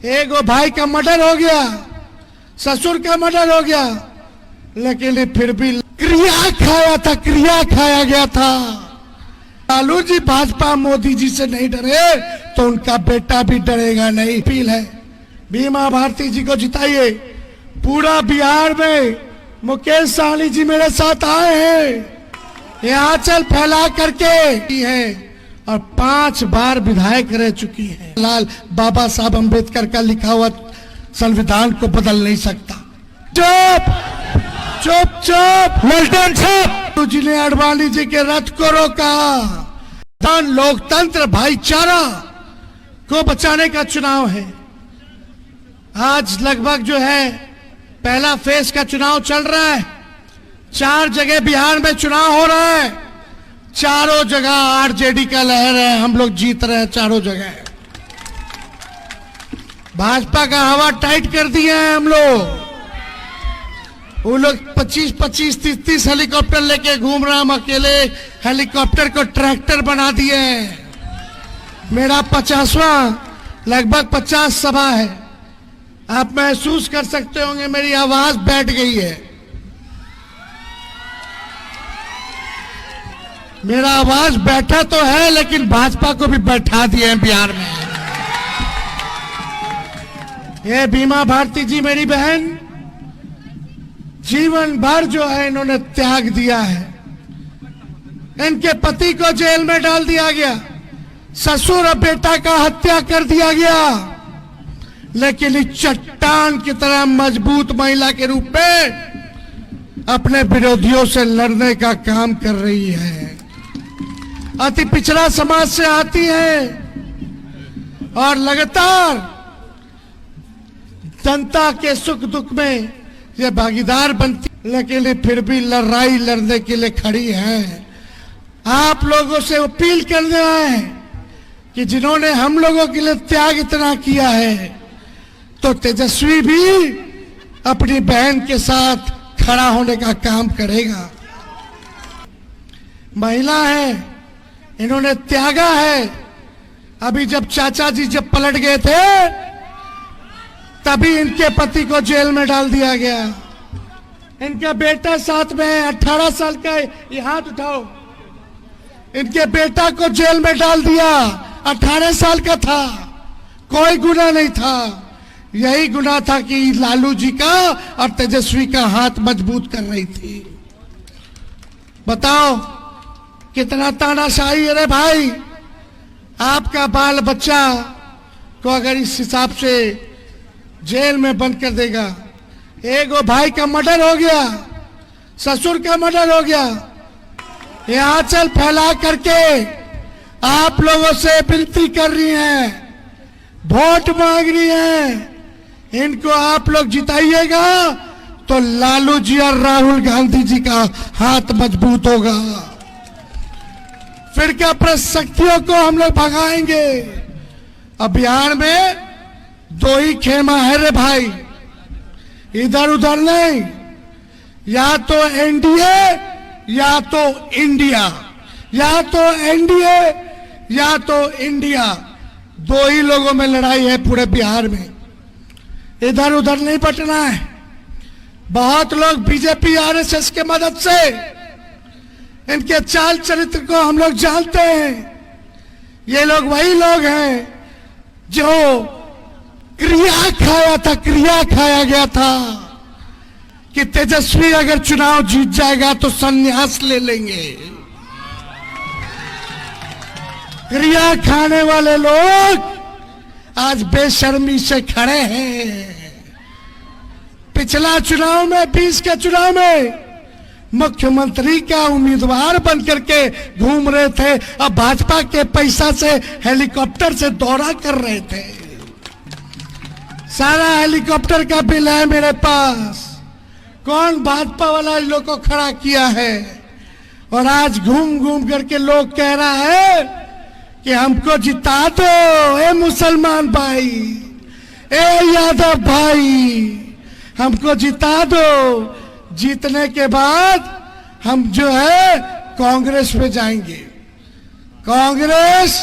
एक वो भाई का मर्डर हो गया, ससुर का मर्डर हो गया, लेकिन फिर भी क्रिया खाया था, क्रिया खाया गया था। लालू जी भाजपा मोदी जी से नहीं डरे तो उनका बेटा भी डरेगा नहीं। अपील है, बीमा भारती जी को जिताइए। पूरा बिहार में मुकेश सहनी जी मेरे साथ आए हैं, यहाँ चल फैला करके है और 5 बार विधायक रह चुकी है। लाल बाबा साहब अम्बेडकर का लिखा हुआ संविधान को बदल नहीं सकता। चुप चुप चुप लल्टन छुप। जी ने अडवाणी जी के रथ को रोका। लोकतंत्र भाईचारा को बचाने का चुनाव है। आज लगभग जो है पहला फेज का चुनाव चल रहा है। 4 जगह बिहार में चुनाव हो रहा है, चारों जगह आरजेडी का लहर है, हम लोग जीत रहे हैं चारों जगह। भाजपा का हवा टाइट कर दिया है हम लोग। वो लोग 25-25, 30-30 हेलीकॉप्टर लेके घूम रहे हैं, हम अकेले हेलीकॉप्टर को ट्रैक्टर बना दिए हैं। मेरा 50वां लगभग 50 सभा है। आप महसूस कर सकते होंगे मेरी आवाज बैठ गई है। मेरा आवाज बैठा तो है, लेकिन भाजपा को भी बैठा दिए हैं बिहार में। ये बीमा भारती जी मेरी बहन, जीवन भर जो है इन्होंने त्याग दिया है। इनके पति को जेल में डाल दिया गया, ससुर और बेटा का हत्या कर दिया गया, लेकिन इस चट्टान की तरह मजबूत महिला के रूप में अपने विरोधियों से लड़ने का काम कर रही है। अति पिछड़ा समाज से आती है और लगातार जनता के सुख दुख में ये भागीदार बनती, लेकिन फिर भी लड़ाई लड़ने के लिए खड़ी है। आप लोगों से अपील करने आए हैं कि जिन्होंने हम लोगों के लिए त्याग इतना किया है, तो तेजस्वी भी अपनी बहन के साथ खड़ा होने का काम करेगा। महिला है, इन्होंने त्यागा है। अभी जब चाचा जी जब पलट गए थे, तभी इनके पति को जेल में डाल दिया गया। इनका बेटा साथ में है, 18 साल का, ये हाथ उठाओ। इनके बेटा को जेल में डाल दिया, 18 साल का था, कोई गुनाह नहीं था। यही गुनाह था कि लालू जी का और तेजस्वी का हाथ मजबूत कर रही थी। बताओ कितना तानाशाही है रे भाई। आपका बाल बच्चा को अगर इस हिसाब से जेल में बंद कर देगा। एक वो भाई का मर्डर हो गया, ससुर का मर्डर हो गया, यहाँ चल फैला करके आप लोगों से विनती कर रही हैं, वोट मांग रही हैं। इनको आप लोग जिताइएगा तो लालू जी और राहुल गांधी जी का हाथ मजबूत होगा। फिर क्या शक्तियों को हम लोग भगाएंगे। अब बिहार में 2 ही खेमा है रे भाई, इधर उधर नहीं। या तो एनडीए या तो इंडिया, या तो एनडीए या तो इंडिया। 2 ही लोगों में लड़ाई है पूरे बिहार में, इधर उधर नहीं बटना है। बहुत लोग बीजेपी आरएसएस के मदद से इनके चाल चरित्र को हम लोग जानते हैं। ये लोग वही लोग हैं जो क्रिया खाया था, क्रिया खाया गया था कि तेजस्वी अगर चुनाव जीत जाएगा तो संन्यास ले लेंगे। क्रिया खाने वाले लोग आज बेशर्मी से खड़े हैं। पिछला चुनाव में 20 के चुनाव में मुख्यमंत्री का उम्मीदवार बन करके घूम रहे थे, अब भाजपा के पैसा से हेलीकॉप्टर से दौरा कर रहे थे। सारा हेलीकॉप्टर का बिल है मेरे पास। कौन भाजपा वाला इन लोग को खड़ा किया है? और आज घूम घूम करके लोग कह रहा है कि हमको जिता दो ए मुसलमान भाई, ए यादव भाई, हमको जिता दो। जीतने के बाद हम जो है कांग्रेस में जाएंगे। कांग्रेस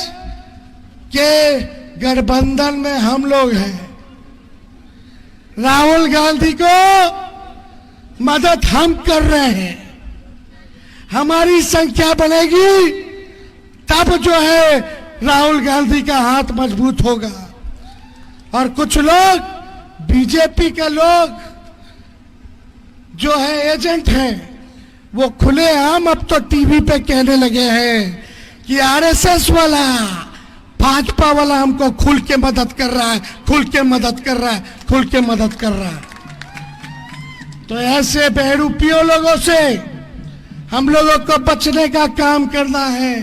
के गठबंधन में हम लोग हैं। राहुल गांधी को मदद हम कर रहे हैं। हमारी संख्या बनेगी तब जो है राहुल गांधी का हाथ मजबूत होगा। और कुछ लोग बीजेपी के लोग जो है एजेंट हैं, वो खुलेआम अब तो टीवी पे कहने लगे हैं कि आरएसएस वाला, भाजपा वाला हमको खुल के मदद कर रहा है, खुल के मदद कर रहा है, खुल के मदद कर रहा है। तो ऐसे बेरूपियों लोगों से हम लोगों को बचने का काम करना है।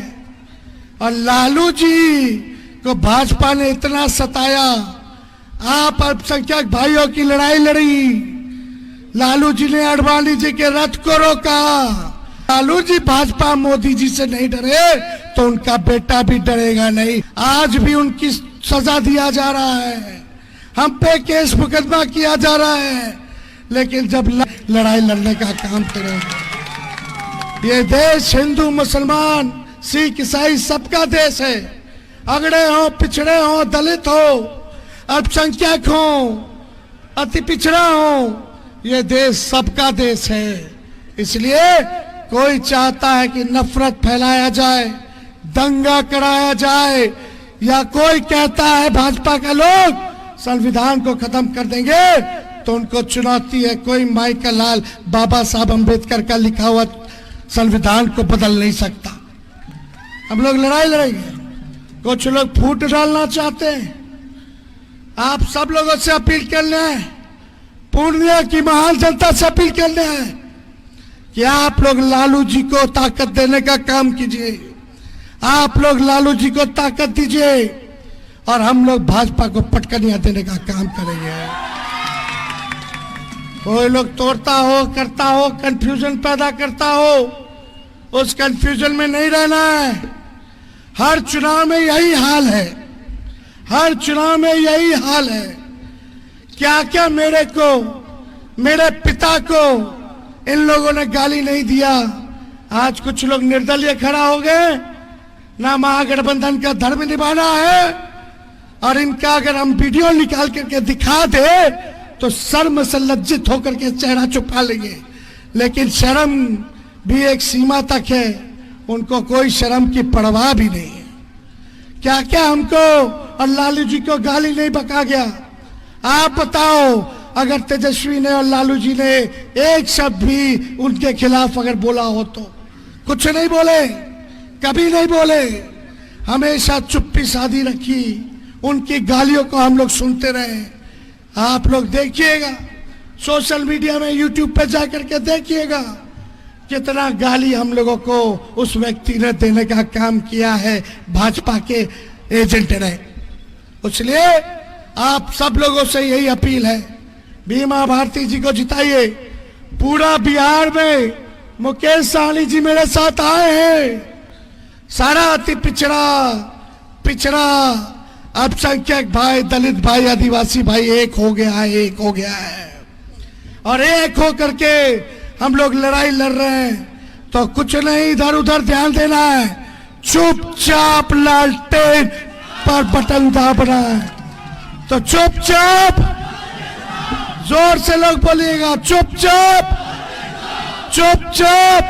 और लालू जी को भाजपा ने इतना सताया, आप अल्पसंख्यक भाइयों की लड़ाई लड़ी, लालू जी ने आडवाणी जी के रथ को रोका। लालू जी भाजपा मोदी जी से नहीं डरे तो उनका बेटा भी डरेगा नहीं। आज भी उनकी सजा दिया जा रहा है, हम पे केस मुकदमा किया जा रहा है, लेकिन जब लड़ाई लड़ने का काम करेंगे। ये देश हिंदू मुसलमान सिख ईसाई सबका देश है। अगड़े हो, पिछड़े हो, दलित हो, अल्पसंख्यक हो, अति पिछड़ा हो, ये देश सबका देश है। इसलिए कोई चाहता है कि नफरत फैलाया जाए, दंगा कराया जाए, या कोई कहता है भाजपा के लोग संविधान को खत्म कर देंगे, तो उनको चुनौती है, कोई माई का लाल बाबा साहब अम्बेडकर का लिखा हुआ संविधान को बदल नहीं सकता। हम लोग लड़ाई लड़ेंगे। कुछ लोग फूट डालना चाहते हैं। आप सब लोगों से अपील करना है, पूर्णिया की महान जनता से अपील करना है कि आप लोग लालू जी को ताकत देने का काम कीजिए। आप लोग लालू जी को ताकत दीजिए और हम लोग भाजपा को पटकनियां देने का काम करेंगे। कोई लोग तोड़ता हो, करता हो, कंफ्यूजन पैदा करता हो, उस कंफ्यूजन में नहीं रहना है। हर चुनाव में यही हाल है, हर चुनाव में यही हाल है। क्या क्या मेरे को, मेरे पिता को इन लोगों ने गाली नहीं दिया। आज कुछ लोग निर्दलीय खड़ा हो गए, ना महागठबंधन का धर्म निभाना है, और इनका अगर हम वीडियो निकाल करके दिखा दे तो शर्म से लज्जित होकर के चेहरा छुपा लेंगे। लेकिन शर्म भी एक सीमा तक है, उनको कोई शर्म की परवाह भी नहीं है। क्या क्या हमको और लालू जी को गाली नहीं बका गया। आप बताओ, अगर तेजस्वी ने और लालू जी ने एक शब्द भी उनके खिलाफ अगर बोला हो तो कुछ नहीं बोले, कभी नहीं बोले, हमेशा चुप्पी साधी रखी। उनकी गालियों को हम लोग सुनते रहे। आप लोग देखिएगा, सोशल मीडिया में, यूट्यूब पे जाकर के देखिएगा कितना गाली हम लोगों को उस व्यक्ति ने देने का काम किया है, भाजपा के एजेंट ने। इसलिए आप सब लोगों से यही अपील है, बीमा भारती जी को जिताइए। पूरा बिहार में मुकेश सहनी जी मेरे साथ आए हैं। सारा अति पिछड़ा अल्पसंख्यक भाई, दलित भाई, आदिवासी भाई एक हो गया है, एक हो गया है। और एक हो करके हम लोग लड़ाई लड़ रहे हैं। तो कुछ नहीं इधर उधर ध्यान देना है, चुपचाप लालटेन पर बटन दाबना है। तो चुपचाप, जोर से लोग बोलिएगा, चुपचाप चुपचाप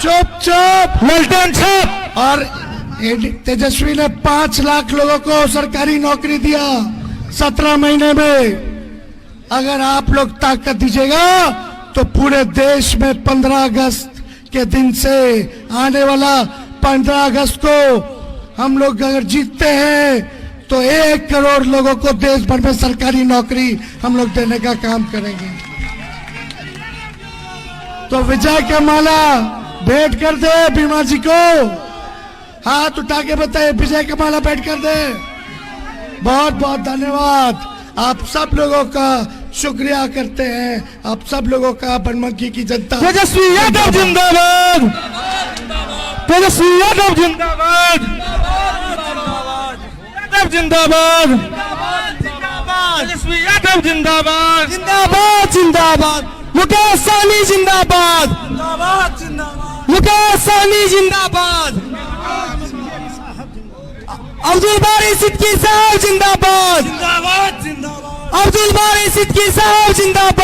चुपचाप लालटेन छाप। और तेजस्वी ने 5 लाख लोगों को सरकारी नौकरी दिया 17 महीने में। अगर आप लोग ताकत दीजिएगा तो पूरे देश में 15 अगस्त के दिन से आने वाला 15 अगस्त को हम लोग अगर जीतते हैं तो 1 करोड़ लोगों को देश भर में सरकारी नौकरी हम लोग देने का काम करेंगे। तो विजय का माला भेंट कर दे बीमा जी को, हाथ उठा के बताए विजय का माला भेंट कर दे। बहुत बहुत धन्यवाद, आप सब लोगों का शुक्रिया करते हैं, आप सब लोगों का बनमनखी की जनता। तेजस्वी यादव जिंदाबाद, तेजस्वी यादव जिंदाबाद, यादव जिंदाबाद, तेजस्वी यादव जिंदाबाद, जिंदाबाद जिंदाबाद, मुकेश सहनी जिंदाबाद, मुकेश सहनी जिंदाबाद, अब्दुल बारी सिद्दीकी साहब जिंदाबाद, जिंदाबाद जिंदाबाद, अब्दुल बारी सिद्दीकी साहब जिंदाबाद